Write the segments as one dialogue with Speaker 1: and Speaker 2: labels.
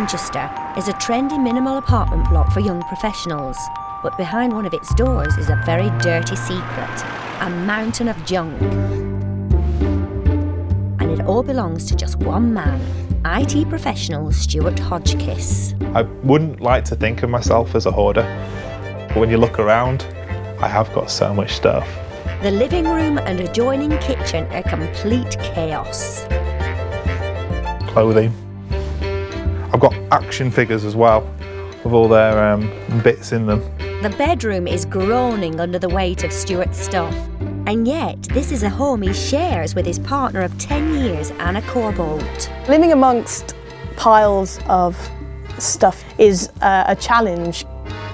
Speaker 1: Manchester is a trendy minimal apartment block for young professionals. But behind one of its doors is a very dirty secret, a mountain of junk. And it all belongs to just one man, IT professional Stuart Hodgkiss.
Speaker 2: I wouldn't like to think of myself as a hoarder, but when you look around, I have got so much stuff.
Speaker 1: The living room and adjoining kitchen are complete chaos.
Speaker 2: Clothing. I've got action figures as well, with all their bits in them.
Speaker 1: The bedroom is groaning under the weight of Stuart's stuff. And yet, this is a home he shares with his partner of 10 years, Anna Corbold.
Speaker 3: Living amongst piles of stuff is a challenge.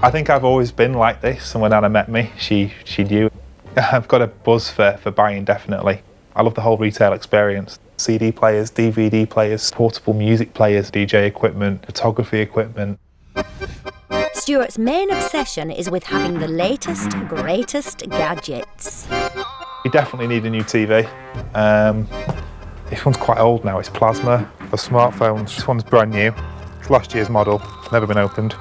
Speaker 2: I think I've always been like this, and when Anna met me, she knew. I've got a buzz for buying, definitely. I love the whole retail experience. CD players, DVD players, portable music players, DJ equipment, photography equipment.
Speaker 1: Stuart's main obsession is with having the latest, greatest gadgets.
Speaker 2: You definitely need a new TV. This one's quite old now, it's plasma. For smartphones, this one's brand new. It's last year's model, never been opened.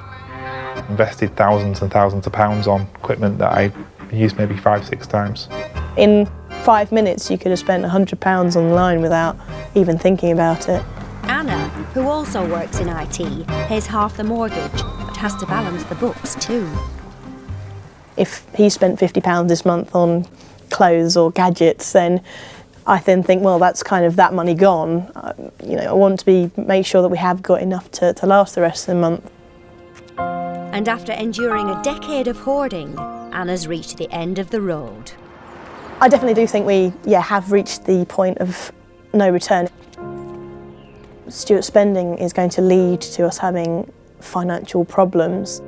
Speaker 2: Invested thousands and thousands of pounds on equipment that I used maybe 5-6 times.
Speaker 3: In 5 minutes you could have spent £100 online without even thinking about it.
Speaker 1: Anna, who also works in IT, pays half the mortgage, but has to balance the books too.
Speaker 3: If he spent £50 this month on clothes or gadgets, then I then think, well, that's kind of that money gone. I want to make sure that we have got enough to last the rest of the month.
Speaker 1: And after enduring a decade of hoarding, Anna's reached the end of the road.
Speaker 3: I definitely do think we have reached the point of no return. Stuart's spending is going to lead to us having financial problems.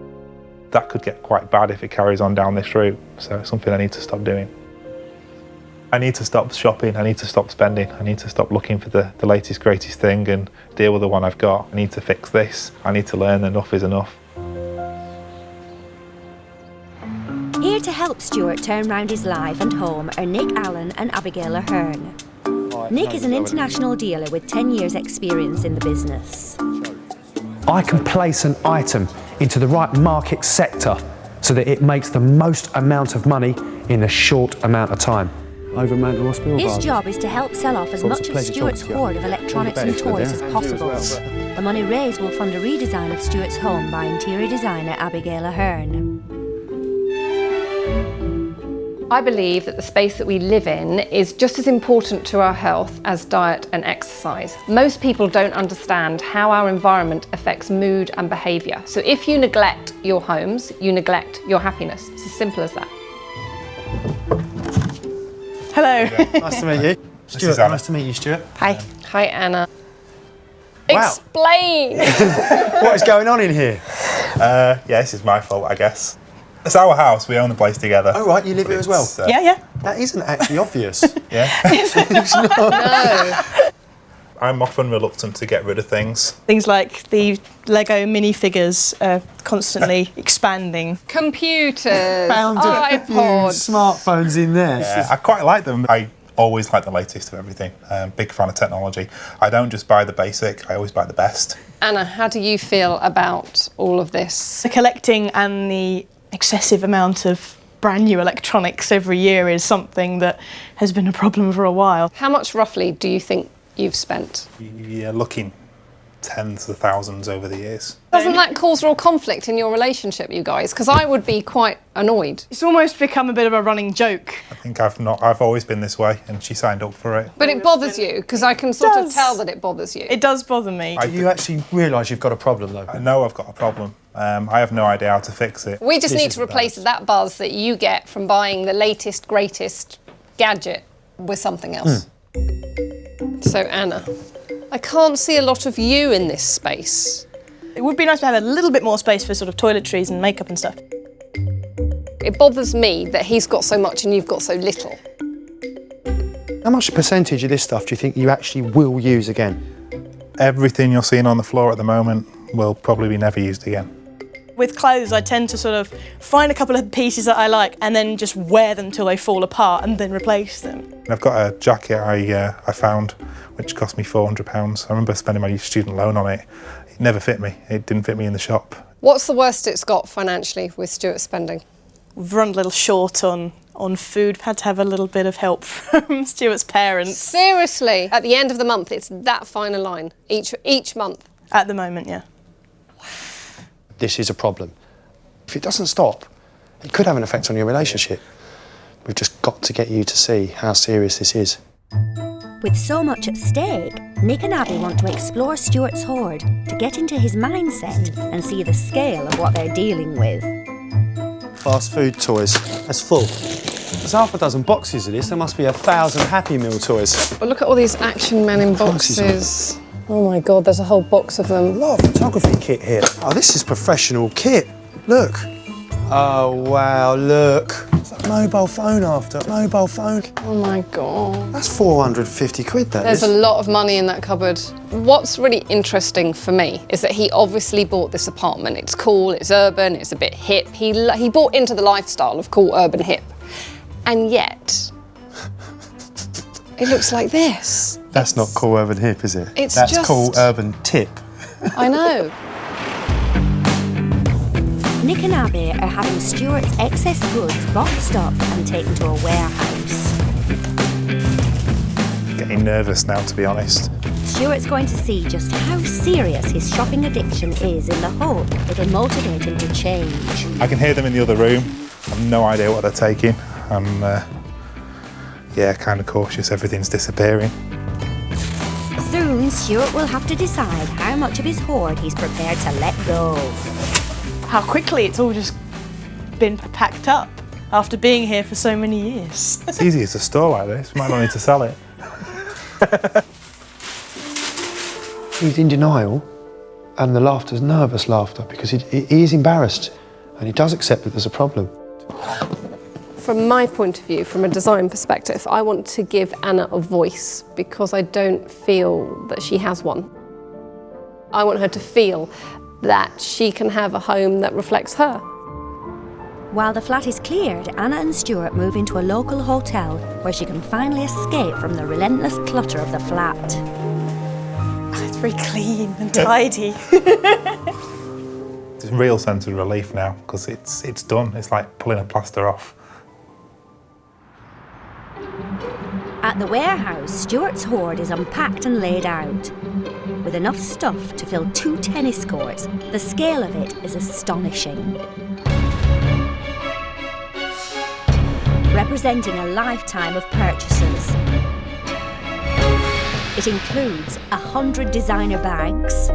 Speaker 2: That could get quite bad if it carries on down this route, so it's something I need to stop doing. I need to stop shopping, I need to stop spending, I need to stop looking for the latest, greatest thing and deal with the one I've got. I need to fix this, I need to learn enough is enough.
Speaker 1: Here to help Stuart turn round his life and home are Nick Allen and Abigail Ahern. Nick is an international dealer with 10 years' experience in the business.
Speaker 4: I can place an item into the right market sector so that it makes the most amount of money in a short amount of time.
Speaker 1: His job is to help sell off as much of Stuart's hoard of electronics and toys as possible. The money raised will fund a redesign of Stuart's home by interior designer Abigail Ahern.
Speaker 5: I believe that the space that we live in is just as important to our health as diet and exercise. Most people don't understand how our environment affects mood and behaviour. So if you neglect your homes, you neglect your happiness. It's as simple as that.
Speaker 3: Hello.
Speaker 6: Nice to meet you. Stuart, nice to meet you, Stuart.
Speaker 3: Hi.
Speaker 5: Hi, Anna.
Speaker 6: Wow.
Speaker 5: Explain!
Speaker 6: What is going on in here?
Speaker 2: This is my fault, I guess. It's our house, we own the place together.
Speaker 6: Oh right, you live here as well?
Speaker 3: Yeah.
Speaker 6: That isn't actually obvious.
Speaker 2: Yeah?
Speaker 6: It's not.
Speaker 5: No.
Speaker 2: I'm often reluctant to get rid of things.
Speaker 3: Things like the Lego minifigures are constantly expanding.
Speaker 5: Computers,
Speaker 6: Found a few
Speaker 5: iPods.
Speaker 6: smartphones in there.
Speaker 2: Yeah, I quite like them. I always like the latest of everything. Big fan of technology. I don't just buy the basic, I always buy the best.
Speaker 5: Anna, how do you feel about all of this?
Speaker 3: The collecting and the excessive amount of brand new electronics every year is something that has been a problem for a while.
Speaker 5: How much roughly do you think you've spent?
Speaker 2: You're looking tens of thousands over the years.
Speaker 5: Doesn't that cause real conflict in your relationship, you guys? Because I would be quite annoyed.
Speaker 3: It's almost become a bit of a running joke.
Speaker 2: I think I've always been this way, and she signed up for it.
Speaker 5: But it bothers you, because I can sort of tell that it bothers you.
Speaker 3: It does bother me.
Speaker 6: Do you actually realise you've got a problem though?
Speaker 2: I know I've got a problem. I have no idea how to fix it.
Speaker 5: We just
Speaker 6: This
Speaker 5: need
Speaker 6: is
Speaker 5: to replace that buzz that you get from buying the latest, greatest gadget with something else. So, Anna, I can't see a lot of you in this space.
Speaker 3: It would be nice to have a little bit more space for sort of toiletries and makeup and stuff.
Speaker 5: It bothers me that he's got so much and you've got so little.
Speaker 6: How much percentage of this stuff do you think you actually will use again?
Speaker 2: Everything you're seeing on the floor at the moment will probably be never used again.
Speaker 3: With clothes, I tend to sort of find a couple of pieces that I like and then just wear them till they fall apart and then replace them.
Speaker 2: I've got a jacket I found which cost me £400. I remember spending my student loan on it. It never fit me. It didn't fit me in the shop.
Speaker 7: What's the worst it's got financially with Stuart's spending?
Speaker 3: We've run a little short on food. We've had to have a little bit of help from Stuart's parents.
Speaker 7: Seriously? At the end of the month, it's that fine a line, each month?
Speaker 3: At the moment, yeah.
Speaker 6: This is a problem. If it doesn't stop, it could have an effect on your relationship. We've just got to get you to see how serious this is.
Speaker 1: With so much at stake, Nick and Abby want to explore Stuart's hoard to get into his mindset and see the scale of what they're dealing with.
Speaker 6: Fast food toys. That's full. There's half a dozen boxes of this. There must be 1,000 Happy Meal toys.
Speaker 7: Well, look at all these Action Men in boxes. Oh my God, there's a whole box of
Speaker 6: A
Speaker 7: them.
Speaker 6: lot of photography kit here. Oh, this is professional kit. Look. Oh, wow, look. It's a mobile phone after. Mobile phone.
Speaker 7: Oh my God.
Speaker 6: That's 450 quid, that
Speaker 7: There's
Speaker 6: is.
Speaker 7: a lot of money in that cupboard. What's really interesting for me is that he obviously bought this apartment. It's cool, it's urban, it's a bit hip. He bought into the lifestyle of cool, urban, hip. And yet, it looks like this.
Speaker 6: That's not cool, urban, hip, is it?
Speaker 7: That's
Speaker 6: cool, urban, tip.
Speaker 7: I know.
Speaker 1: Nick and Abby are having Stuart's excess goods boxed up and taken to a warehouse.
Speaker 2: Getting nervous now, to be honest.
Speaker 1: Stuart's going to see just how serious his shopping addiction is in the hope it'll motivate him to change.
Speaker 2: I can hear them in the other room. I've no idea what they're taking. I'm, kind of cautious. Everything's disappearing.
Speaker 1: Soon, Stuart will have to decide how much of his hoard he's prepared to let go.
Speaker 3: How quickly it's all just been packed up after being here for so many years.
Speaker 2: It's easy as a store like this. We might not need to sell it.
Speaker 6: He's in denial, and the laughter's nervous laughter because he is embarrassed, and he does accept that there's a problem.
Speaker 7: From my point of view, from a design perspective, I want to give Anna a voice because I don't feel that she has one. I want her to feel that she can have a home that reflects her.
Speaker 1: While the flat is cleared, Anna and Stuart move into a local hotel where she can finally escape from the relentless clutter of the flat.
Speaker 3: It's very clean and tidy.
Speaker 2: It's a real sense of relief now because it's done. It's like pulling a plaster off.
Speaker 1: At the warehouse, Stuart's hoard is unpacked and laid out. With enough stuff to fill 2 tennis courts, the scale of it is astonishing. Representing a lifetime of purchases. It includes 100 designer bags,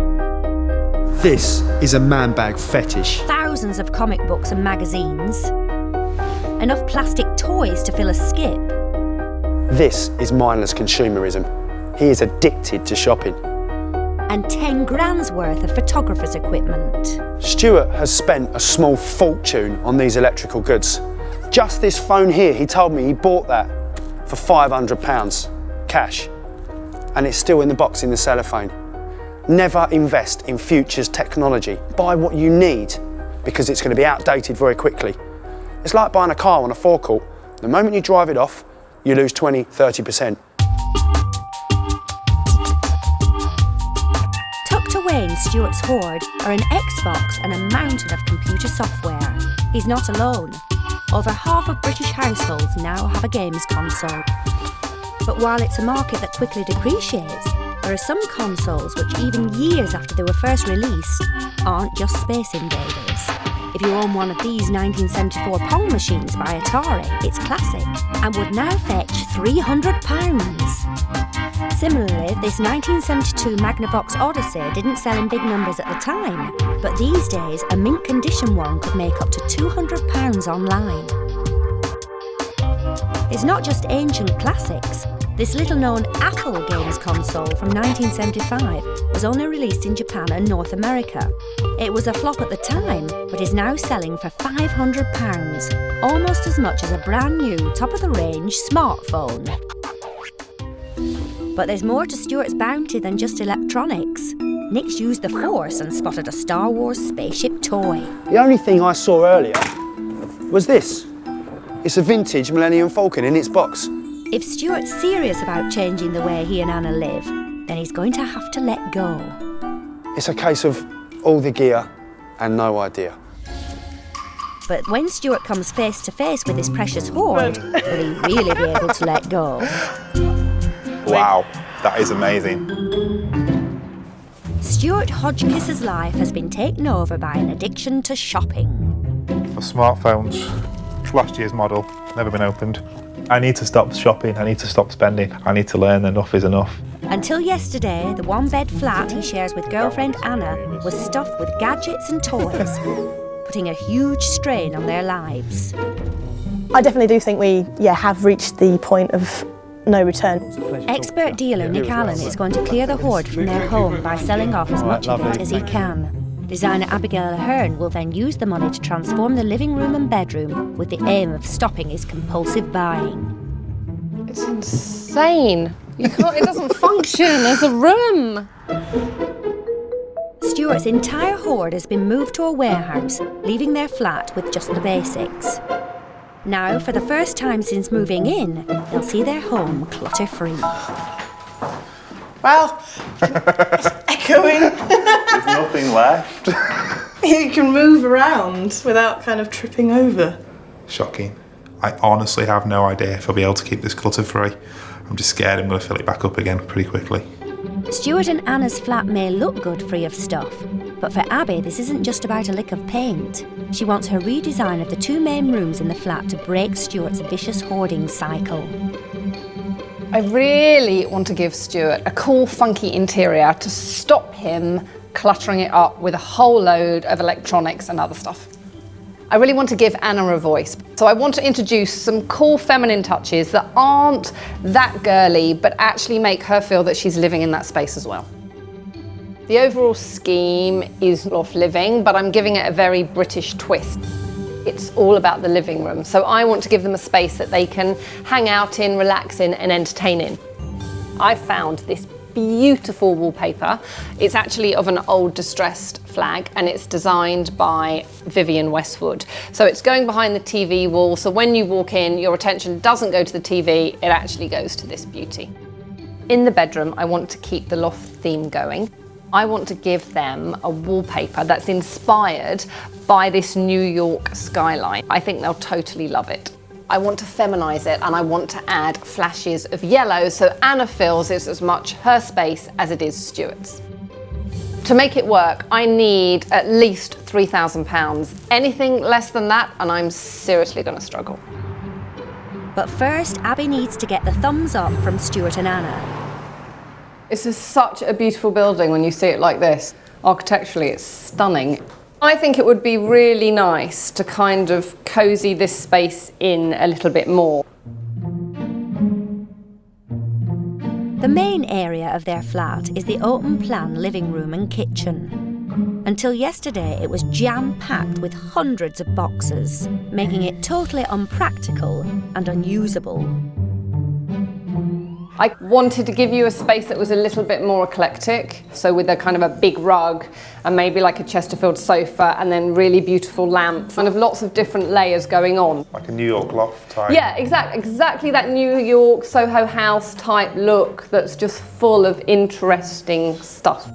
Speaker 6: This is a man bag fetish.
Speaker 1: thousands of comic books and magazines, enough plastic toys to fill a skip,
Speaker 6: This is mindless consumerism. He is addicted to shopping.
Speaker 1: and 10 grand's worth of photographer's equipment.
Speaker 6: Stuart has spent a small fortune on these electrical goods. Just this phone here, he told me he bought that for £500, cash. And it's still in the box in the cellophane. Never invest in future's technology. Buy what you need, because it's going to be outdated very quickly. It's like buying a car on a forecourt. The moment you drive it off, you lose 20, 30%.
Speaker 1: Tucked away in Stuart's hoard are an Xbox and a mountain of computer software. He's not alone. Over half of British households now have a games console. But while it's a market that quickly depreciates, there are some consoles which, even years after they were first released, aren't just Space Invaders. If you own one of these 1974 Pong machines by Atari, it's classic and would now fetch £300. Similarly, this 1972 Magnavox Odyssey didn't sell in big numbers at the time, but these days a mint condition one could make up to £200 online. It's not just ancient classics. This little-known Apple games console from 1975 was only released in Japan and North America. It was a flop at the time, but is now selling for £500, almost as much as a brand new, top-of-the-range smartphone. But there's more to Stuart's bounty than just electronics. Nick's used the Force and spotted a Star Wars spaceship toy.
Speaker 6: The only thing I saw earlier was this. It's a vintage Millennium Falcon in its box.
Speaker 1: If Stuart's serious about changing the way he and Anna live, then he's going to have to let go.
Speaker 6: It's a case of all the gear and no idea.
Speaker 1: But when Stuart comes face to face with his precious hoard, will he really be able to let go?
Speaker 2: Wow, that is amazing.
Speaker 1: Stuart Hodgkiss's life has been taken over by an addiction to shopping.
Speaker 2: My smartphone's last year's model, never been opened. I need to stop shopping, I need to stop spending, I need to learn enough is enough.
Speaker 1: Until yesterday, the one-bed flat he shares with girlfriend Anna was stuffed with gadgets and toys, putting a huge strain on their lives.
Speaker 3: I definitely do think we have reached the point of no return.
Speaker 1: Expert dealer Nick Allen is going to clear the hoard from their home by selling off as much of it as he can. Designer Abigail Ahern will then use the money to transform the living room and bedroom with the aim of stopping his compulsive buying.
Speaker 7: It's insane. You can't, it doesn't function as a room.
Speaker 1: Stuart's entire hoard has been moved to a warehouse, leaving their flat with just the basics. Now, for the first time since moving in, they'll see their home clutter-free.
Speaker 3: Well, it's echoing.
Speaker 2: There's nothing left.
Speaker 3: You can move around without kind of tripping over.
Speaker 2: Shocking. I honestly have no idea if I'll be able to keep this clutter-free. I'm just scared I'm going to fill it back up again pretty quickly.
Speaker 1: Stuart and Anna's flat may look good free of stuff, but for Abby this isn't just about a lick of paint. She wants her redesign of the two main rooms in the flat to break Stuart's vicious hoarding cycle.
Speaker 7: I really want to give Stuart a cool, funky interior to stop him cluttering it up with a whole load of electronics and other stuff. I really want to give Anna a voice. So I want to introduce some cool feminine touches that aren't that girly, but actually make her feel that she's living in that space as well. The overall scheme is loft living, but I'm giving it a very British twist. It's all about the living room. So I want to give them a space that they can hang out in, relax in, and entertain in. I found this beautiful wallpaper. It's actually of an old distressed flag and it's designed by Vivienne Westwood. So it's going behind the TV wall, so when you walk in, your attention doesn't go to the TV, it actually goes to this beauty. In the bedroom, I want to keep the loft theme going. I want to give them a wallpaper that's inspired by this New York skyline. I think they'll totally love it. I want to feminise it and I want to add flashes of yellow so Anna feels it's as much her space as it is Stuart's. To make it work, I need at least £3,000. Anything less than that and I'm seriously going to struggle.
Speaker 1: But first, Abby needs to get the thumbs up from Stuart and Anna.
Speaker 7: This is such a beautiful building when you see it like this. Architecturally, it's stunning. I think it would be really nice to kind of cosy this space in a little bit more.
Speaker 1: The main area of their flat is the open plan living room and kitchen. Until yesterday, it was jam-packed with hundreds of boxes, making it totally unpractical and unusable.
Speaker 7: I wanted to give you a space that was a little bit more eclectic, so with a kind of a big rug and maybe like a Chesterfield sofa and then really beautiful lamps, kind of lots of different layers going on.
Speaker 2: Like a New York loft type.
Speaker 7: Yeah, exactly that New York Soho House type look that's just full of interesting stuff.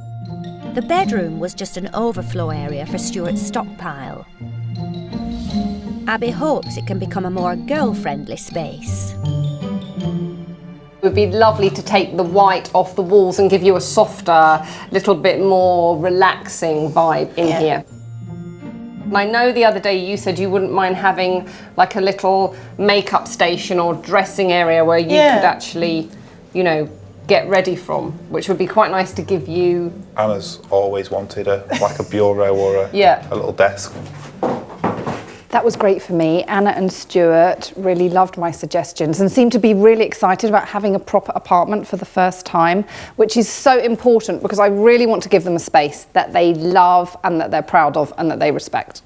Speaker 1: The bedroom was just an overflow area for Stuart's stockpile. Abby hopes it can become a more girl-friendly space.
Speaker 7: It would be lovely to take the white off the walls and give you a softer, little bit more relaxing vibe in here. And I know the other day you said you wouldn't mind having like a little makeup station or dressing area where you could actually, you know, get ready from, which would be quite nice to give you.
Speaker 2: Anna's always wanted like a bureau or a little desk.
Speaker 7: That was great for me. Anna and Stuart really loved my suggestions and seemed to be really excited about having a proper apartment for the first time, which is so important because I really want to give them a space that they love and that they're proud of and that they respect.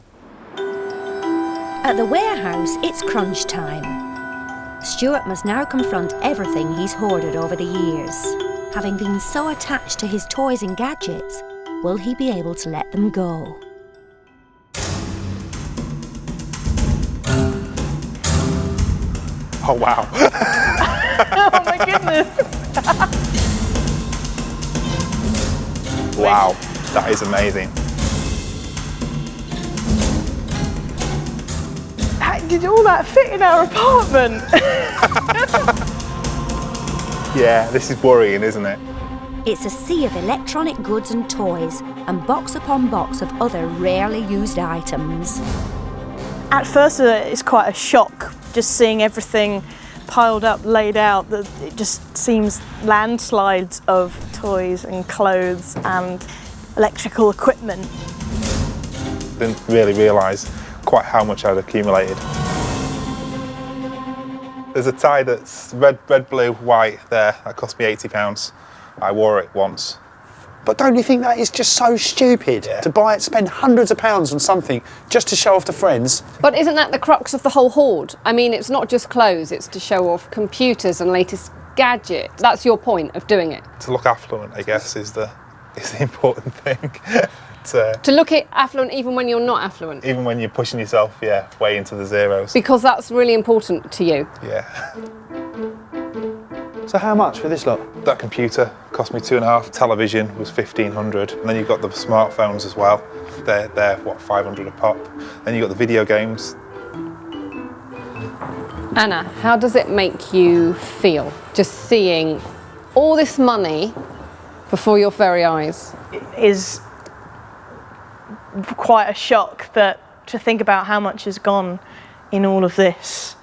Speaker 1: At the warehouse, it's crunch time. Stuart must now confront everything he's hoarded over the years. Having been so attached to his toys and gadgets, will he be able to let them go?
Speaker 2: Oh wow.
Speaker 3: Oh my goodness.
Speaker 2: Wow. That is amazing.
Speaker 3: How did all that fit in our apartment?
Speaker 2: Yeah, this is worrying, isn't it?
Speaker 1: It's a sea of electronic goods and toys, and box upon box of other rarely used items.
Speaker 3: At first, it's quite a shock just seeing everything piled up, laid out. That it just seems landslides of toys and clothes and electrical equipment.
Speaker 2: Didn't really realise quite how much I'd accumulated. There's a tie that's red, blue, white there. That cost me £80. I wore it once.
Speaker 6: But don't you think that is just so stupid to buy it, spend hundreds of pounds on something just to show off to friends?
Speaker 7: But isn't that the crux of the whole hoard? I mean, it's not just clothes, it's to show off computers and latest gadgets. That's your point of doing it.
Speaker 2: To look affluent, I guess, is the important thing.
Speaker 7: To look affluent even when you're not affluent.
Speaker 2: Even when you're pushing yourself, way into the zeros.
Speaker 7: Because that's really important to you.
Speaker 2: Yeah.
Speaker 6: So how much for this lot?
Speaker 2: That computer cost me £2.5. Television was £1,500, and then you've got the smartphones as well. They're what, £500 a pop. Then you've got the video games.
Speaker 7: Anna, how does it make you feel just seeing all this money before your very eyes?
Speaker 3: It is quite a shock that to think about how much has gone in all of this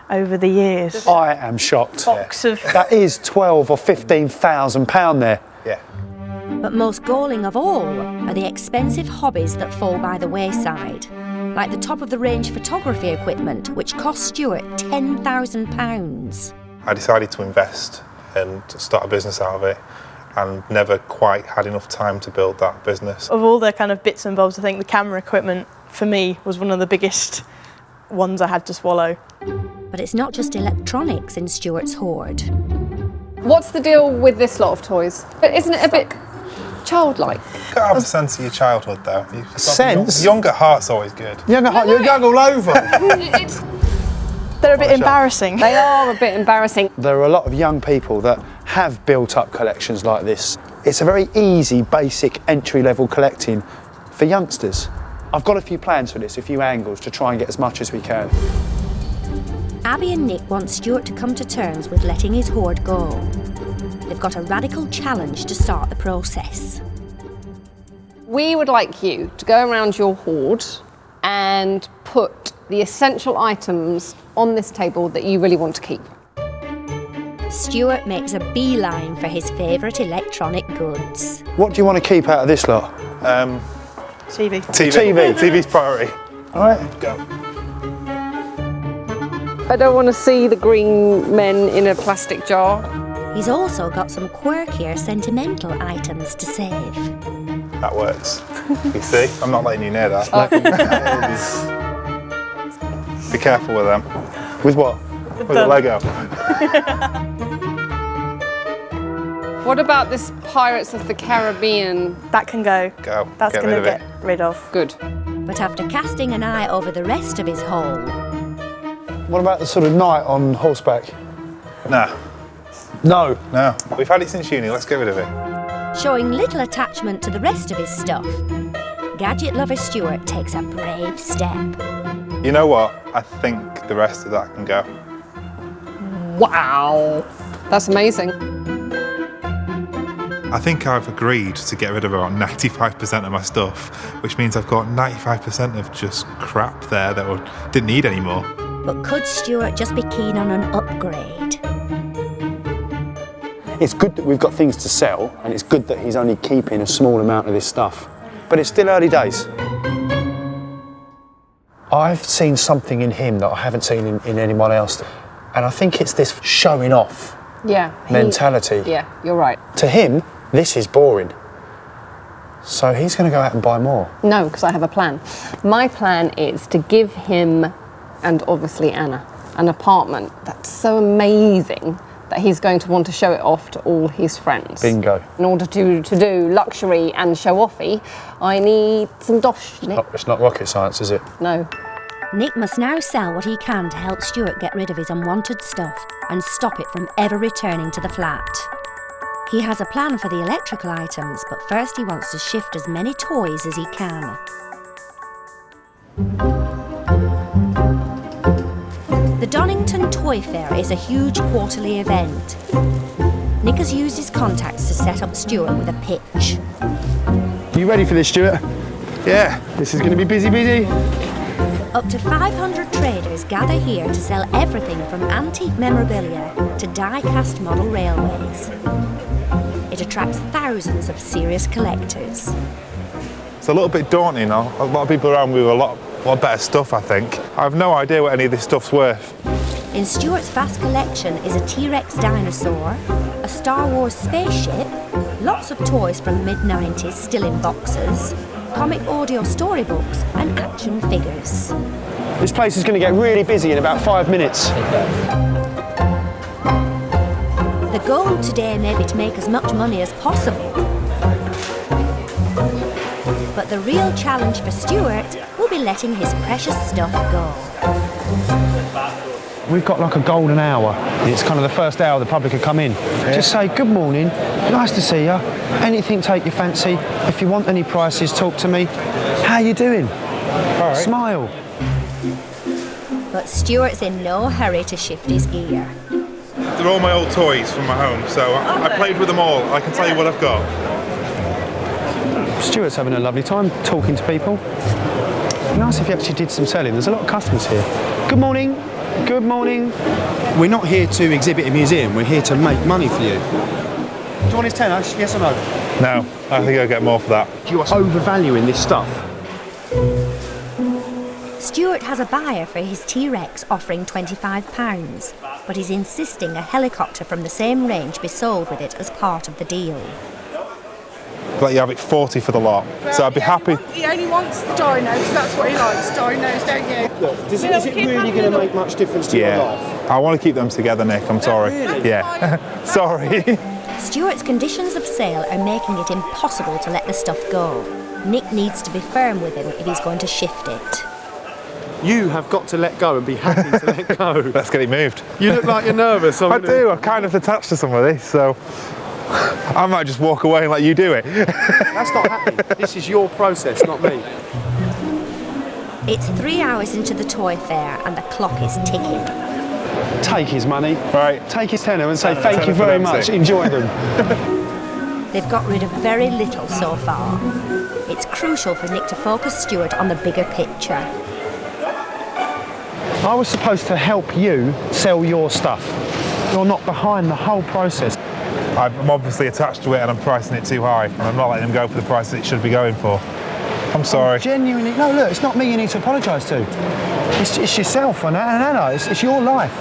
Speaker 3: over the years.
Speaker 6: I am shocked.
Speaker 3: Box of
Speaker 6: That is £12,000 or £15,000 there.
Speaker 2: Yeah.
Speaker 1: But most galling of all are the expensive hobbies that fall by the wayside, like the top-of-the-range photography equipment, which cost Stuart £10,000.
Speaker 2: I decided to invest and start a business out of it, and never quite had enough time to build that business.
Speaker 3: Of all the kind of bits and bobs, I think the camera equipment for me was one of the biggest ones I had to swallow.
Speaker 1: But it's not just electronics in Stuart's hoard.
Speaker 7: What's the deal with this lot of toys? But isn't it a bit childlike?
Speaker 2: You've got to have a sense of your childhood, though.
Speaker 6: Sense?
Speaker 2: Young at heart's always good.
Speaker 6: You're young all over.
Speaker 3: They're a bit embarrassing.
Speaker 7: They are a bit embarrassing.
Speaker 6: There are a lot of young people that have built up collections like this. It's a very easy, basic, entry-level collecting for youngsters. I've got a few plans for this, a few angles to try and get as much as we can.
Speaker 1: Abby and Nick want Stuart to come to terms with letting his hoard go. They've got a radical challenge to start the process.
Speaker 7: We would like you to go around your hoard and put the essential items on this table that you really want to keep.
Speaker 1: Stuart makes a beeline for his favourite electronic goods.
Speaker 6: What do you want to keep out of this lot?
Speaker 3: TV.
Speaker 2: TV's priority.
Speaker 6: All right,
Speaker 2: Go.
Speaker 7: I don't want to see the green men in a plastic jar.
Speaker 1: He's also got some quirkier sentimental items to save.
Speaker 2: That works. You see? I'm not letting you near that. Be careful with them.
Speaker 6: with what?
Speaker 2: With the Lego.
Speaker 7: What about this Pirates of the Caribbean?
Speaker 3: That can go.
Speaker 2: Go.
Speaker 3: That's
Speaker 2: Get
Speaker 3: going
Speaker 2: rid
Speaker 3: to
Speaker 2: of
Speaker 3: get
Speaker 2: it.
Speaker 3: rid of.
Speaker 7: Good.
Speaker 1: But after casting an eye over the rest of his haul,
Speaker 6: What about the sort of knight on horseback?
Speaker 2: Nah.
Speaker 6: No.
Speaker 2: No. We've had it since uni. Let's get rid of it.
Speaker 1: showing little attachment to the rest of his stuff, gadget lover Stuart takes a brave step.
Speaker 2: You know what? I think the rest of that can go.
Speaker 7: Wow. That's amazing.
Speaker 2: I think I've agreed to get rid of about 95% of my stuff, which means I've got 95% of just crap there that I didn't need anymore.
Speaker 1: But could Stuart just be keen on an upgrade?
Speaker 6: It's good that we've got things to sell, and it's good that he's only keeping a small amount of this stuff. But it's still early days. I've seen something in him that I haven't seen in anyone else. And I think it's this showing off mentality.
Speaker 7: Yeah, you're right.
Speaker 6: To him, this is boring. So he's going to go out and buy more.
Speaker 7: No, because I have a plan. My plan is to give him, and obviously Anna, an apartment that's so amazing that he's going to want to show it off to all his friends.
Speaker 6: Bingo.
Speaker 7: In order to do luxury and show-offy, I need some dosh, Nick.
Speaker 6: It's not rocket science, is it?
Speaker 7: No.
Speaker 1: Nick must now sell what he can to help Stuart get rid of his unwanted stuff and stop it from ever returning to the flat. He has a plan for the electrical items, but first he wants to shift as many toys as he can. The Donington Toy Fair is a huge quarterly event. Nick has used his contacts to set up Stuart with a pitch.
Speaker 6: You ready for this, Stuart?
Speaker 2: Yeah.
Speaker 6: This is going to be busy.
Speaker 1: Up to 500 traders gather here to sell everything from antique memorabilia to die-cast model railways. It attracts thousands of serious collectors.
Speaker 2: It's a little bit daunting. A lot of people around with a lot better stuff, I think. I have no idea what any of this stuff's worth.
Speaker 1: In Stuart's vast collection is a T-Rex dinosaur, a Star Wars spaceship, lots of toys from the mid-90s still in boxes, comic audio storybooks and action figures.
Speaker 6: This place is going to get really busy in about 5 minutes.
Speaker 1: The goal today may be to make as much money as possible. But the real challenge for Stuart will be letting his precious stuff go.
Speaker 4: We've got like a golden hour. It's kind of the first hour the public can come in. Just say, good morning, nice to see you. Anything take your fancy. If you want any prices, talk to me. How you doing?
Speaker 2: All right.
Speaker 4: Smile.
Speaker 1: But Stuart's in no hurry to shift his gear.
Speaker 2: They're all my old toys from my home, so I played with them all. I can tell you what I've got.
Speaker 4: Stuart's having a lovely time talking to people. Nice if you actually did some selling. There's a lot of customers here. Good morning. Good morning.
Speaker 6: We're not here to exhibit a museum, we're here to make money for you. Do you want his tenner? Yes or no?
Speaker 2: No, I think I'll get more for that.
Speaker 6: You are overvaluing this stuff.
Speaker 1: Stuart has a buyer for his T-Rex offering £25, but he's insisting a helicopter from the same range be sold with it as part of the deal.
Speaker 2: Let you have it 40 for the lot. So I'd be happy.
Speaker 8: He only wants the dinos, that's what he likes, dinos, don't you?
Speaker 6: Look, is it really going to make much difference to your life?
Speaker 2: I want to keep them together, Nick, I'm sorry.
Speaker 6: Really?
Speaker 2: Yeah, sorry.
Speaker 1: Stuart's conditions of sale are making it impossible to let the stuff go. Nick needs to be firm with him if he's going to shift it.
Speaker 6: You have got to let go and be happy to let go.
Speaker 2: Let's get it moved.
Speaker 6: You look like you're nervous.
Speaker 2: I do, I'm kind of attached to some of this, so I might just walk away and let you do it.
Speaker 6: That's not happening. This is your process, not me.
Speaker 1: It's 3 hours into the toy fair and the clock is ticking.
Speaker 6: Take his money,
Speaker 2: Right.
Speaker 6: take his tenner and say
Speaker 2: Tenner
Speaker 6: thank you
Speaker 2: for
Speaker 6: very
Speaker 2: them,
Speaker 6: much,
Speaker 2: see.
Speaker 6: enjoy them.
Speaker 1: They've got rid of very little so far. It's crucial for Nick to focus Stuart on the bigger picture.
Speaker 4: I was supposed to help you sell your stuff. You're not behind the whole process.
Speaker 2: I'm obviously attached to it and I'm pricing it too high, and I'm not letting them go for the price that it should be going for. I'm sorry.
Speaker 4: Genuinely, no, look, it's not me you need to apologise to. It's yourself and Anna, it's your life.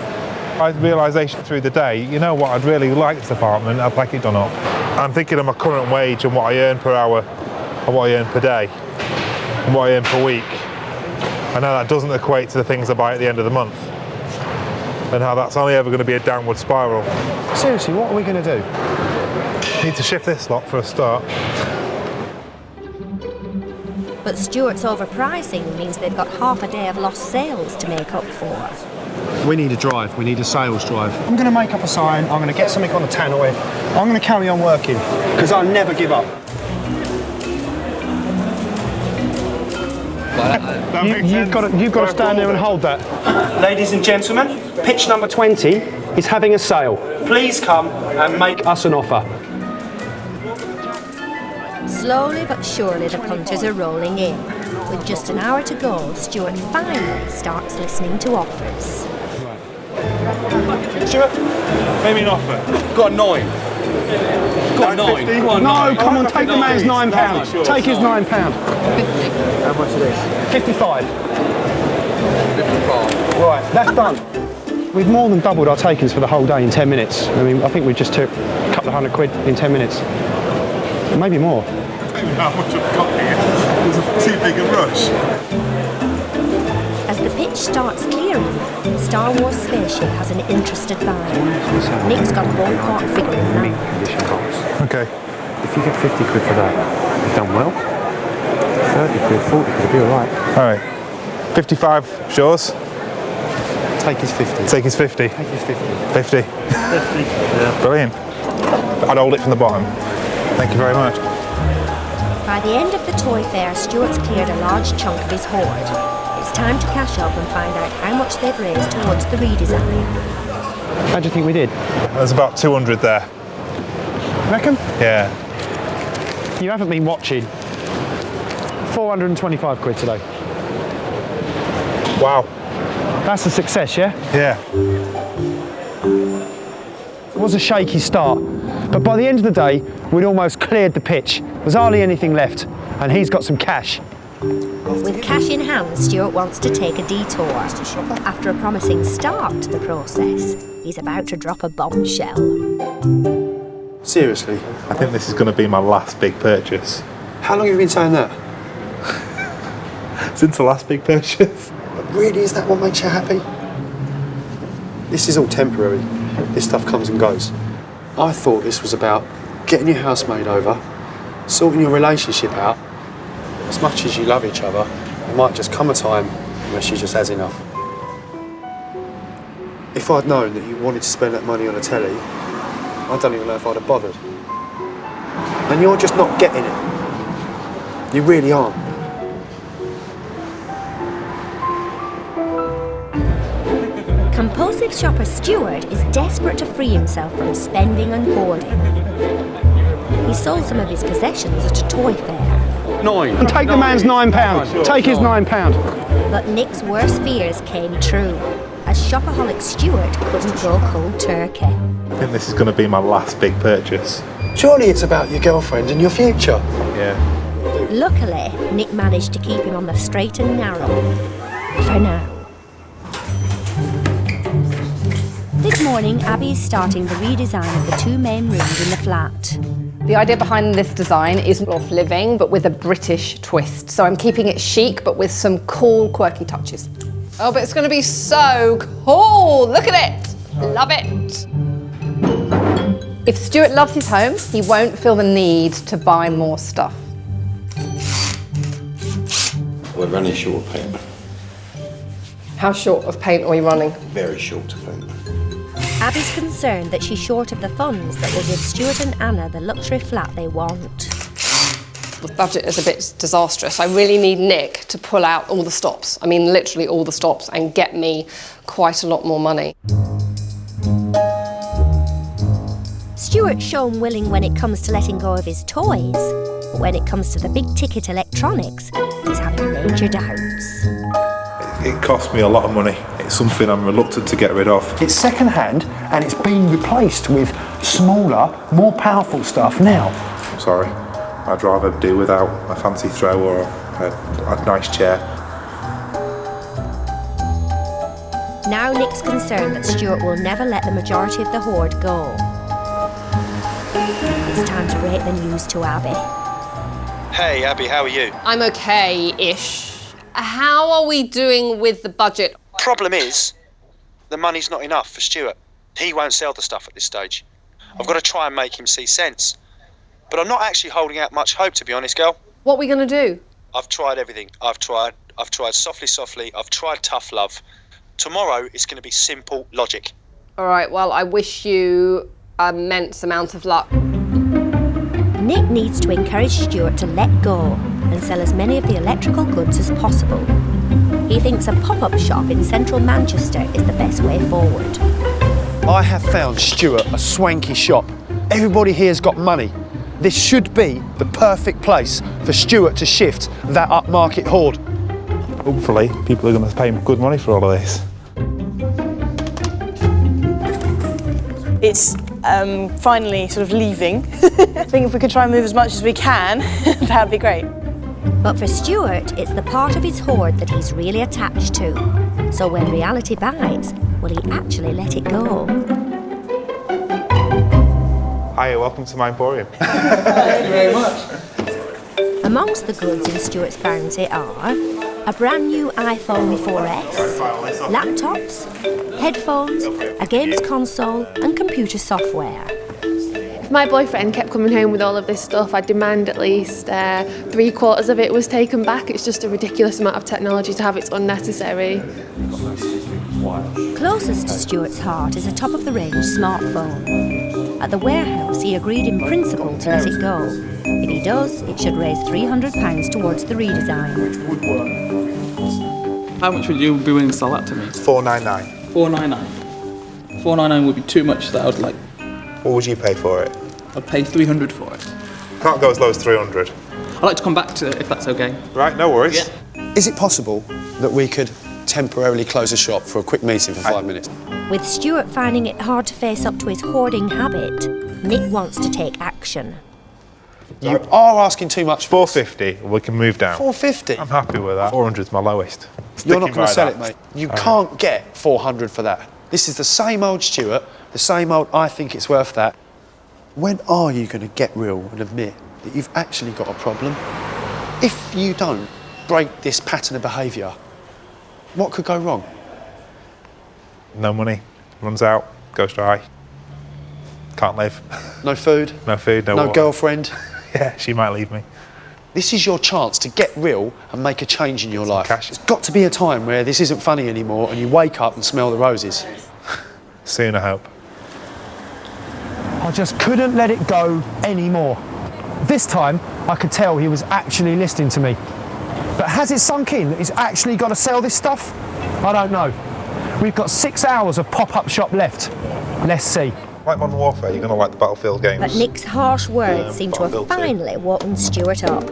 Speaker 2: My realisation through the day, you know what, I'd really like this apartment, I'd like it done up. I'm thinking of my current wage and what I earn per hour, and what I earn per day, and what I earn per week. I know that doesn't equate to the things I buy at the end of the month, and how that's only ever going to be a downward spiral.
Speaker 4: Seriously, what are we going to do?
Speaker 2: Need to shift this lot for a start.
Speaker 1: But Stuart's overpricing means they've got half a day of lost sales to make up for.
Speaker 6: We need a drive, we need a sales drive. I'm going to make up a sign, I'm going to get something on the tannoy, I'm going to carry on working, because I'll never give up.
Speaker 4: You've got to stand there and hold that.
Speaker 6: Ladies and gentlemen, pitch number 20 is having a sale. Please come and make us an offer.
Speaker 1: Slowly but surely the punters are rolling in. With just an hour to go, Stuart finally starts listening to offers.
Speaker 2: Stuart, make me an offer.
Speaker 6: Got a 9. Got a 9. Go on,
Speaker 4: No, come on, take the man's £9.
Speaker 2: Sure,
Speaker 4: Take his £9.
Speaker 6: How much it is?
Speaker 4: 55.
Speaker 6: 55.
Speaker 4: Right, that's done. We've more than doubled our takings for the whole day in 10 minutes. I mean, I think we just took a couple of £100 in 10 minutes. Maybe more.
Speaker 2: How much I've got here? There's too big a rush.
Speaker 1: As the pitch starts clearing, Star Wars spaceship has an interested buyer. Nick's got a ballpark figure in mind.
Speaker 2: Okay.
Speaker 4: If you get 50 quid for that, you've done well. 30 quid, 40 quid, it'll be all right.
Speaker 2: All right. 55, yours?
Speaker 6: Take his 50.
Speaker 2: Take his 50.
Speaker 6: Take his 50.
Speaker 2: 50.
Speaker 6: 50. Yeah.
Speaker 2: Brilliant. I'd hold it from the bottom. Thank you very much.
Speaker 1: By the end of the toy fair, Stuart's cleared a large chunk of his hoard. It's time to cash up and find out how much they've raised towards the redesign.
Speaker 4: How do you think we did?
Speaker 2: There's about 200 there.
Speaker 4: Reckon?
Speaker 2: Yeah.
Speaker 4: You haven't been watching. 425 quid today.
Speaker 2: Wow.
Speaker 4: That's a success, yeah?
Speaker 2: Yeah.
Speaker 4: It was a shaky start, but by the end of the day, we'd almost cleared the pitch. There's hardly anything left, and he's got some cash.
Speaker 1: With cash in hand, Stuart wants to take a detour. After a promising start to the process, he's about to drop a bombshell.
Speaker 6: Seriously?
Speaker 2: I think this is going to be my last big purchase.
Speaker 6: How long have you been saying that?
Speaker 2: Since the last big purchase.
Speaker 6: But really, is that what makes you happy? This is all temporary. This stuff comes and goes. I thought this was about getting your house made over, sorting your relationship out. As much as you love each other, there might just come a time where she just has enough. If I'd known that you wanted to spend that money on a telly, I don't even know if I'd have bothered. And you're just not getting it. You really aren't.
Speaker 1: Compulsive shopper Stuart is desperate to free himself from spending and hoarding. He sold some of his possessions at a toy fair.
Speaker 4: And take the man's £9. Take his £9.
Speaker 1: But Nick's worst fears came true, as shopaholic Stuart couldn't go cold turkey.
Speaker 2: I think this is going to be my last big purchase.
Speaker 6: Surely it's about your girlfriend and your future.
Speaker 2: Yeah.
Speaker 1: Luckily, Nick managed to keep him on the straight and narrow. For now. This morning, Abby is starting the redesign of the two main rooms in the flat.
Speaker 5: The idea behind this design is off living, but with a British twist. So I'm keeping it chic, but with some cool, quirky touches.
Speaker 7: Oh, but it's going to be so cool. Look at it. Love it.
Speaker 5: If Stuart loves his home, he won't feel the need to buy more stuff.
Speaker 9: We're running short of paint.
Speaker 5: How short of paint are we running?
Speaker 9: Very short of paint.
Speaker 1: Abby's concerned that she's short of the funds that will give Stuart and Anna the luxury flat they want.
Speaker 7: The budget is a bit disastrous. I really need Nick to pull out all the stops. I mean, literally all the stops, and get me quite a lot more money.
Speaker 1: Stuart's shown willing when it comes to letting go of his toys, but when it comes to the big-ticket electronics, he's having major doubts.
Speaker 2: It cost me a lot of money. It's something I'm reluctant to get rid of.
Speaker 4: It's second-hand, and it's being replaced with smaller, more powerful stuff now.
Speaker 2: Sorry. I'd rather do without a fancy throw or a nice chair.
Speaker 1: Now Nick's concerned that Stuart will never let the majority of the hoard go. It's time to break the news to Abby.
Speaker 6: Hey, Abby, how are you?
Speaker 7: I'm okay-ish. How are we doing with the budget?
Speaker 6: Problem is, the money's not enough for Stuart. He won't sell the stuff at this stage. I've got to try and make him see sense. But I'm not actually holding out much hope, to be honest, girl.
Speaker 5: What are we going to do?
Speaker 6: I've tried everything. I've tried softly. I've tried tough love. Tomorrow is going to be simple logic.
Speaker 7: All right, well, I wish you an immense amount of luck.
Speaker 1: Nick needs to encourage Stuart to let go and sell as many of the electrical goods as possible. He thinks a pop-up shop in central Manchester is the best way forward.
Speaker 6: I have found Stuart a swanky shop. Everybody here's got money. This should be the perfect place for Stuart to shift that upmarket hoard.
Speaker 2: Hopefully, people are going to pay him good money for all of this.
Speaker 3: It's finally sort of leaving. I think if we could try and move as much as we can, that would be great.
Speaker 1: But for Stuart, it's the part of his hoard that he's really attached to. So when reality bites, will he actually let it go?
Speaker 2: Hiya, welcome to my emporium.
Speaker 6: Thank you very much.
Speaker 1: Amongst the goods in Stuart's bounty are a brand new iPhone 4S, laptops, headphones, a games console and computer software.
Speaker 10: If my boyfriend kept coming home with all of this stuff, I'd demand at least 3/4 of it was taken back. It's just a ridiculous amount of technology to have, it's unnecessary.
Speaker 1: Closest to Stuart's heart is a top-of-the-range smartphone. At the warehouse, he agreed in principle to let it go. If he does, it should raise £300 towards the redesign.
Speaker 11: How much would you be willing to sell that to me?
Speaker 2: £499.
Speaker 11: £499. £499 would be too much. That I would like.
Speaker 2: What would you pay for it?
Speaker 11: I'd pay £300 for it.
Speaker 2: Can't go as low as 300.
Speaker 11: I'd like to come back to it if that's okay.
Speaker 2: Right, no worries.
Speaker 11: Yeah.
Speaker 6: Is it possible that we could temporarily close the shop for a quick meeting for 5 minutes?
Speaker 1: With Stuart finding it hard to face up to his hoarding habit, Nick wants to take action.
Speaker 6: You are asking too much.
Speaker 2: £450, we can move down.
Speaker 6: £450?
Speaker 2: I'm happy with that. 400's my lowest.
Speaker 6: You're not going to sell it, mate. You can't get 400 for that. This is the same old Stuart, the same old I think it's worth that. When are you going to get real and admit that you've actually got a problem? If you don't break this pattern of behaviour, what could go wrong?
Speaker 2: No money, runs out, goes dry. Can't live.
Speaker 6: No food?
Speaker 2: No food, no
Speaker 6: No
Speaker 2: water.
Speaker 6: girlfriend?
Speaker 2: Yeah, she might leave me.
Speaker 6: This is your chance to get real and make a change in your life.
Speaker 2: Cash.
Speaker 6: There's got to be a time where this isn't funny anymore and you wake up and smell the roses.
Speaker 2: Soon, I hope.
Speaker 4: I just couldn't let it go anymore. This time, I could tell he was actually listening to me. But has it sunk in that he's actually got to sell this stuff? I don't know. We've got 6 hours of pop-up shop left. Let's see.
Speaker 2: Like Modern Warfare, you're going to like the Battlefield games.
Speaker 1: But Nick's harsh words seem to have finally woken Stuart up.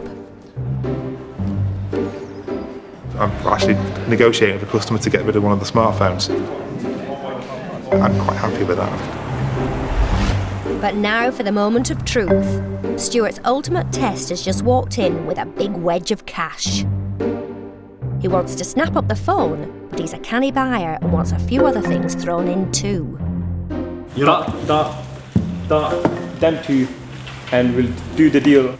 Speaker 2: I'm actually negotiating with a customer to get rid of one of the smartphones. I'm quite happy with that.
Speaker 1: But now for the moment of truth. Stuart's ultimate test has just walked in with a big wedge of cash. He wants to snap up the phone, but he's a canny buyer and wants a few other things thrown in too.
Speaker 12: Them two, and we'll do the deal.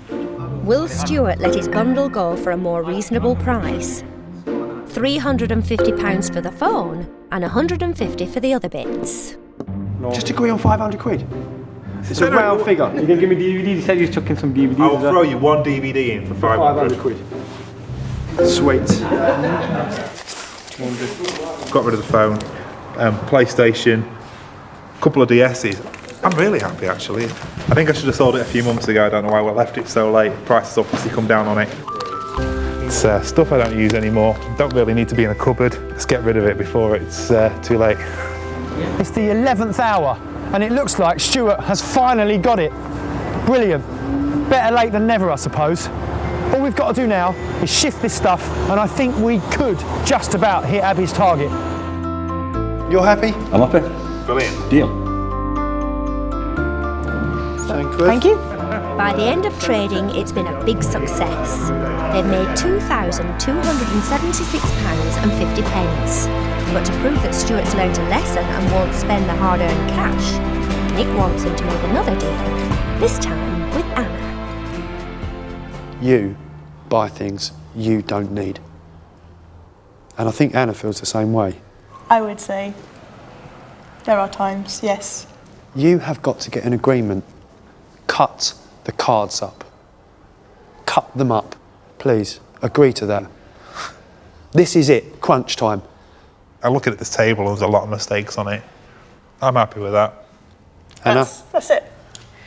Speaker 1: Will Stuart let his bundle go for a more reasonable price? £350 for the phone and £150 for the other bits.
Speaker 12: No.
Speaker 6: Just agree on 500 quid. It's a round figure.
Speaker 12: You can give me DVDs, you said you're chucking some DVDs.
Speaker 2: I'll throw you one DVD in for 500
Speaker 12: quid.
Speaker 6: Sweet.
Speaker 2: Got rid of the phone, PlayStation, a couple of DS's. I'm really happy actually. I think I should have sold it a few months ago. I don't know why we left it so late. Price has obviously come down on it. It's stuff I don't use anymore. Don't really need to be in a cupboard. Let's get rid of it before it's too late.
Speaker 4: It's the 11th hour, and it looks like Stuart has finally got it. Brilliant. Better late than never, I suppose. All we've got to do now is shift this stuff, and I think we could just about hit Abby's target.
Speaker 6: You're happy?
Speaker 12: I'm happy.
Speaker 2: Brilliant.
Speaker 12: Deal.
Speaker 3: Thank you.
Speaker 1: By the end of trading, it's been a big success. They've made £2,276.50. But to prove that Stuart's learned a lesson and won't spend the hard-earned cash, Nick wants him to make another deal, this time with Anna.
Speaker 6: You buy things you don't need. And I think Anna feels the same way.
Speaker 3: I would say there are times, yes.
Speaker 6: You have got to get an agreement. Cut the cards up. Cut them up. Please, agree to that. This is it, crunch time.
Speaker 2: I look at this table, there's a lot of mistakes on it. I'm happy with that.
Speaker 6: Anna?
Speaker 3: That's it.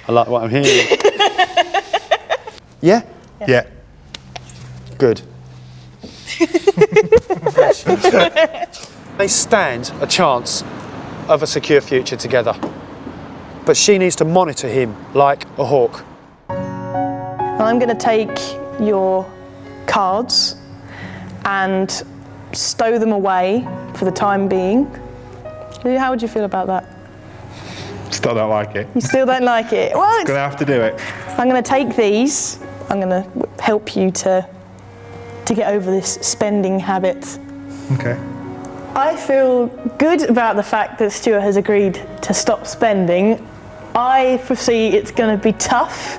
Speaker 6: I like what I'm hearing. Yeah?
Speaker 2: Yeah.
Speaker 6: Good. They stand a chance of a secure future together. But she needs to monitor him like a hawk.
Speaker 3: I'm going to take your cards and stow them away for the time being. How would you feel about that?
Speaker 2: Still don't like it.
Speaker 3: You still don't like it? Well,
Speaker 2: Gonna have to do it.
Speaker 3: I'm going to take these. I'm going to help you to get over this spending habit.
Speaker 2: Okay.
Speaker 3: I feel good about the fact that Stuart has agreed to stop spending. I foresee it's going to be tough,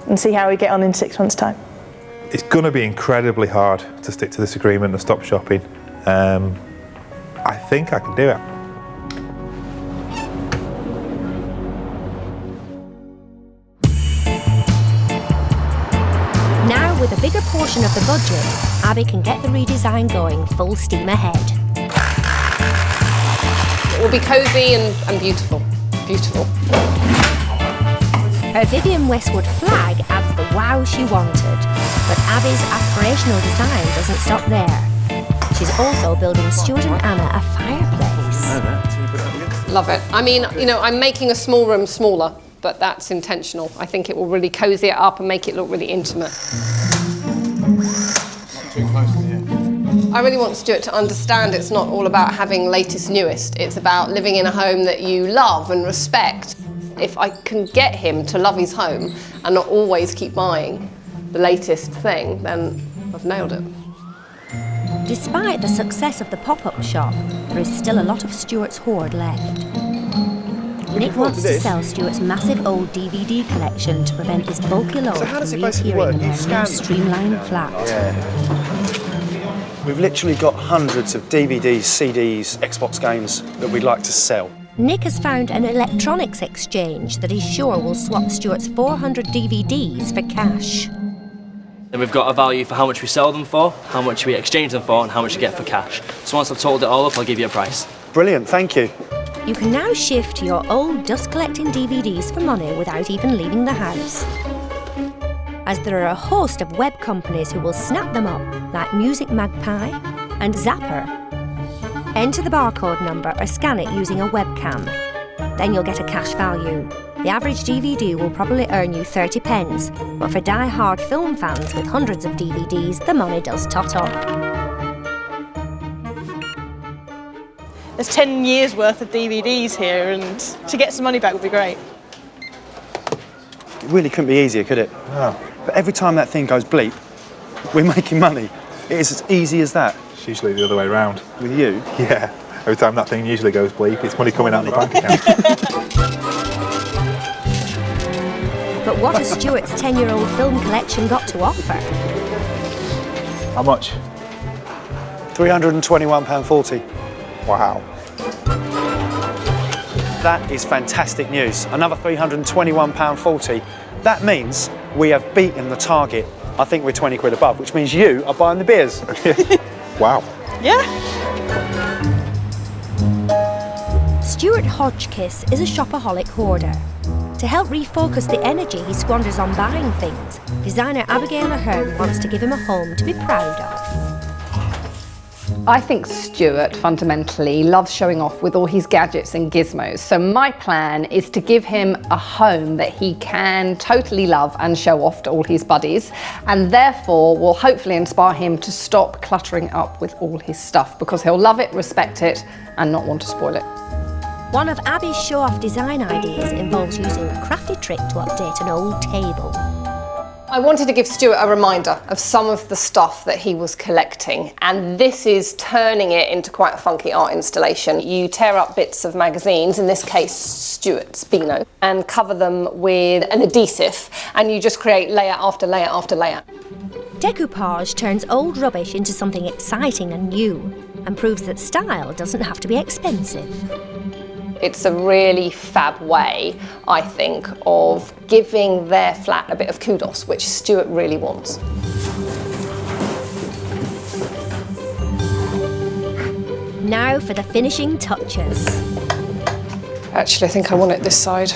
Speaker 3: and see how we get on in 6 months' time.
Speaker 2: It's going to be incredibly hard to stick to this agreement and stop shopping. I think I can do it.
Speaker 1: Now, with a bigger portion of the budget, Abby can get the redesign going full steam ahead.
Speaker 7: It will be cosy and beautiful. Beautiful.
Speaker 1: Her Vivienne Westwood flag adds the wow she wanted, but Abby's aspirational design doesn't stop there. She's also building Stuart and Anna a fireplace.
Speaker 7: Love it. I mean, you know, I'm making a small room smaller, but that's intentional. I think it will really cozy it up and make it look really intimate. I really want Stuart to understand it's not all about having latest newest. It's about living in a home that you love and respect. If I can get him to love his home and not always keep buying the latest thing, then I've nailed it.
Speaker 1: Despite the success of the pop-up shop, there is still a lot of Stuart's hoard left. Nick wants to sell Stuart's massive old DVD collection to prevent his bulky load from reappearing in their new streamlined flat.
Speaker 6: We've literally got hundreds of DVDs, CDs, Xbox games that we'd like to sell.
Speaker 1: Nick has found an electronics exchange that he's sure will swap Stuart's 400 DVDs for cash.
Speaker 13: Then we've got a value for how much we sell them for, how much we exchange them for, and how much we get for cash. So once I've totaled it all up, I'll give you a price.
Speaker 6: Brilliant, thank you.
Speaker 1: You can now shift your old dust-collecting DVDs for money without even leaving the house, as there are a host of web companies who will snap them up, like Music Magpie and Zapper. Enter the barcode number or scan it using a webcam. Then you'll get a cash value. The average DVD will probably earn you 30 pence, but for die-hard film fans with hundreds of DVDs, the money does tot up.
Speaker 3: There's 10 years worth of DVDs here, and to get some money back would be great.
Speaker 6: It really couldn't be easier, could it?
Speaker 2: No.
Speaker 6: But every time that thing goes bleep, we're making money. It is as easy as that.
Speaker 2: It's usually the other way around.
Speaker 6: With you?
Speaker 2: Yeah. Every time that thing usually goes bleep, it's money coming out of the bank account.
Speaker 1: But what has Stuart's 10-year-old film collection got to offer?
Speaker 2: How much?
Speaker 6: £321.40.
Speaker 2: Wow.
Speaker 6: That is fantastic news. Another £321.40. That means we have beaten the target. I think we're 20 quid above, which means you are buying the beers.
Speaker 2: Wow.
Speaker 3: Yeah.
Speaker 1: Stuart Hodgkiss is a shopaholic hoarder. To help refocus the energy he squanders on buying things, designer Abigail Ahern wants to give him a home to be proud of.
Speaker 5: I think Stuart fundamentally loves showing off with all his gadgets and gizmos. So my plan is to give him a home that he can totally love and show off to all his buddies, and therefore will hopefully inspire him to stop cluttering up with all his stuff, because he'll love it, respect it, and not want to spoil it.
Speaker 1: One of Abby's show-off design ideas involves using a crafty trick to update an old table.
Speaker 7: I wanted to give Stuart a reminder of some of the stuff that he was collecting, and this is turning it into quite a funky art installation. You tear up bits of magazines, in this case Stuart's Beano, and cover them with an adhesive, and you just create layer after layer after layer.
Speaker 1: Decoupage turns old rubbish into something exciting and new, and proves that style doesn't have to be expensive.
Speaker 7: It's a really fab way, I think, of giving their flat a bit of kudos, which Stuart really wants.
Speaker 1: Now for the finishing touches.
Speaker 7: Actually, I think I want it this side.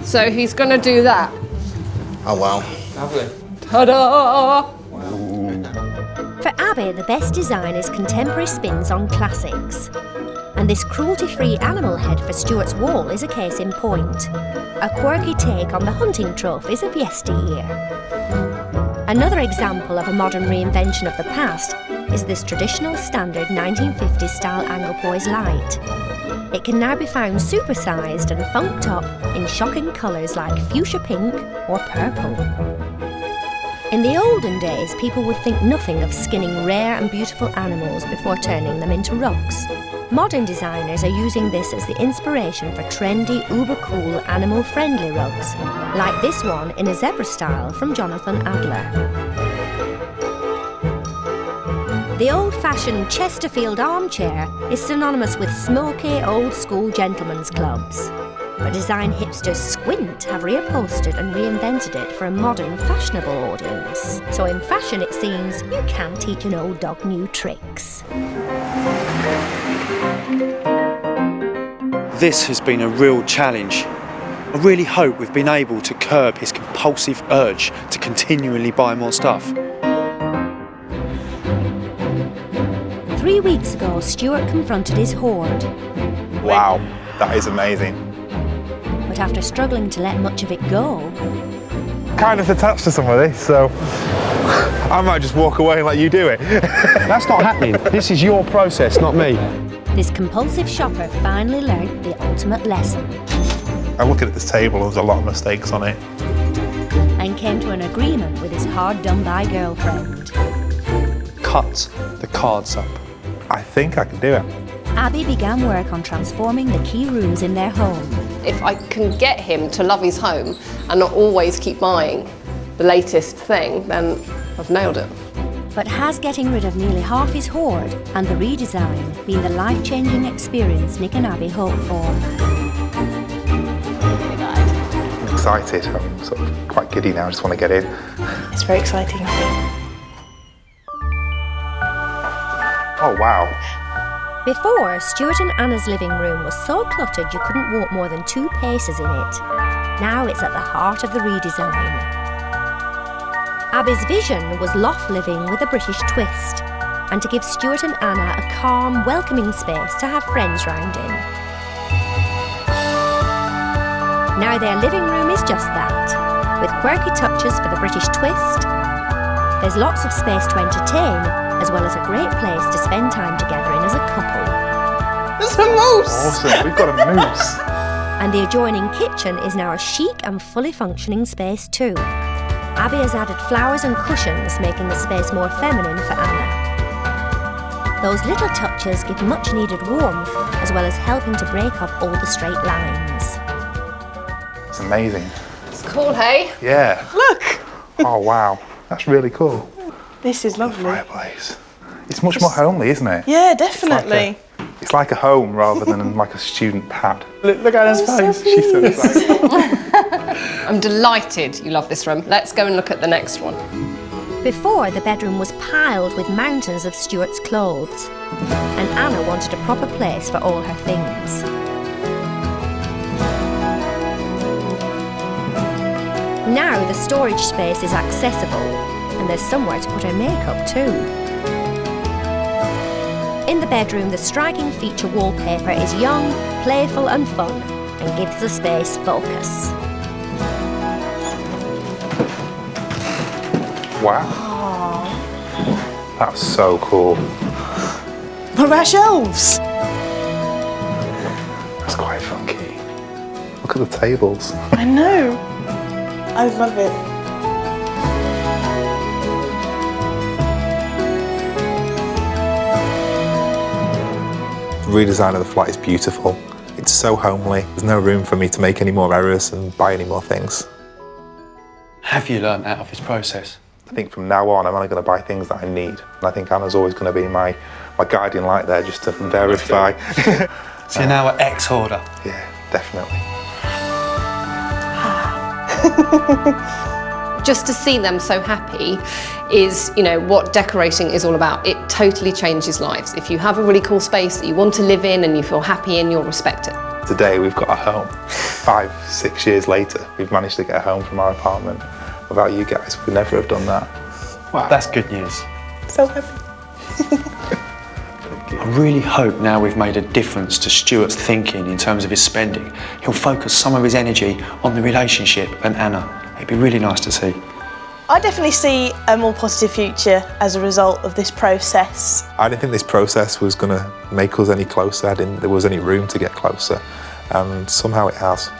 Speaker 7: So he's going to do that.
Speaker 9: Oh, wow.
Speaker 11: Lovely.
Speaker 7: Ta-da!
Speaker 1: For Abby, the best design is contemporary spins on classics. And this cruelty-free animal head for Stuart's wall is a case in point. A quirky take on the hunting trophies of yesteryear. Another example of a modern reinvention of the past is this traditional standard 1950s style Anglepoise light. It can now be found supersized and funked up in shocking colours like fuchsia pink or purple. In the olden days, people would think nothing of skinning rare and beautiful animals before turning them into rugs. Modern designers are using this as the inspiration for trendy, uber-cool, animal-friendly rugs, like this one in a zebra style from Jonathan Adler. The old-fashioned Chesterfield armchair is synonymous with smoky, old-school gentlemen's clubs. But design hipsters Squint have reupholstered and reinvented it for a modern, fashionable audience. So in fashion, it seems, you can teach an old dog new tricks.
Speaker 6: This has been a real challenge. I really hope we've been able to curb his compulsive urge to continually buy more stuff.
Speaker 1: 3 weeks ago, Stuart confronted his hoard.
Speaker 2: Wow, that is amazing.
Speaker 1: But after struggling to let much of it go...
Speaker 2: Kind of attached to some of this, so I might just walk away and let you do it.
Speaker 4: That's not happening. This is your process, not me.
Speaker 1: This compulsive shopper finally learnt the ultimate lesson.
Speaker 2: I'm looking at this table, there's a lot of mistakes on it.
Speaker 1: And came to an agreement with his hard-done-by girlfriend.
Speaker 6: Cut the cards up.
Speaker 2: I think I can do it.
Speaker 1: Abby began work on transforming the key rooms in their home.
Speaker 7: If I can get him to love his home and not always keep buying the latest thing, then I've nailed it.
Speaker 1: But has getting rid of nearly half his hoard and the redesign been the life-changing experience Nick and Abby hoped for?
Speaker 2: I'm excited. I'm sort of quite giddy now. I just want to get in.
Speaker 3: It's very exciting.
Speaker 2: Oh, wow.
Speaker 1: Before, Stuart and Anna's living room was so cluttered you couldn't walk more than 2 paces in it. Now it's at the heart of the redesign. Abby's vision was loft living with a British twist, and to give Stuart and Anna a calm, welcoming space to have friends round in. Now their living room is just that, with quirky touches for the British twist. There's lots of space to entertain, as well as a great place to spend time together in as a couple.
Speaker 7: There's a moose!
Speaker 2: Awesome, we've got a moose.
Speaker 1: And the adjoining kitchen is now a chic and fully functioning space too. Abby has added flowers and cushions, making the space more feminine for Anna. Those little touches give much needed warmth, as well as helping to break up all the straight lines.
Speaker 2: It's amazing.
Speaker 7: It's cool, hey?
Speaker 2: Yeah.
Speaker 3: Look!
Speaker 2: Oh, wow. That's really cool.
Speaker 3: This is lovely.
Speaker 2: Fireplace. It's much more homely, isn't it?
Speaker 3: Yeah, definitely.
Speaker 2: It's like a home rather than like a student pad.
Speaker 6: Look at Anna's face.
Speaker 2: She's so excited.
Speaker 7: I'm delighted you love this room. Let's go and look at the next one.
Speaker 1: Before, the bedroom was piled with mountains of Stuart's clothes, and Anna wanted a proper place for all her things. Now the storage space is accessible, and there's somewhere to put her makeup too. In the bedroom, the striking feature wallpaper is young, playful and fun, and gives the space focus.
Speaker 2: Wow. That's so cool.
Speaker 3: What about shelves?
Speaker 2: That's quite funky. Look at the tables.
Speaker 3: I know. I love it.
Speaker 2: The redesign of the flat is beautiful. It's so homely. There's no room for me to make any more errors and buy any more things.
Speaker 6: Have you learn't out of his process?
Speaker 2: I think from now on, I'm only going to buy things that I need. And I think Anna's always going to be my guiding light there, just to verify.
Speaker 6: So you're now an ex-hoarder?
Speaker 2: Yeah, definitely.
Speaker 7: Just to see them so happy is, what decorating is all about. It totally changes lives. If you have a really cool space that you want to live in and you feel happy in, you'll respect it.
Speaker 2: Today we've got a home. 5-6 years later, we've managed to get a home from our apartment. Without you guys, we'd never have done that.
Speaker 6: Wow. That's good news.
Speaker 3: So happy.
Speaker 6: I really hope now we've made a difference to Stuart's thinking in terms of his spending. He'll focus some of his energy on the relationship and Anna. It'd be really nice to see.
Speaker 3: I definitely see a more positive future as a result of this process.
Speaker 2: I didn't think this process was going to make us any closer. I didn't think there was any room to get closer. And somehow it has.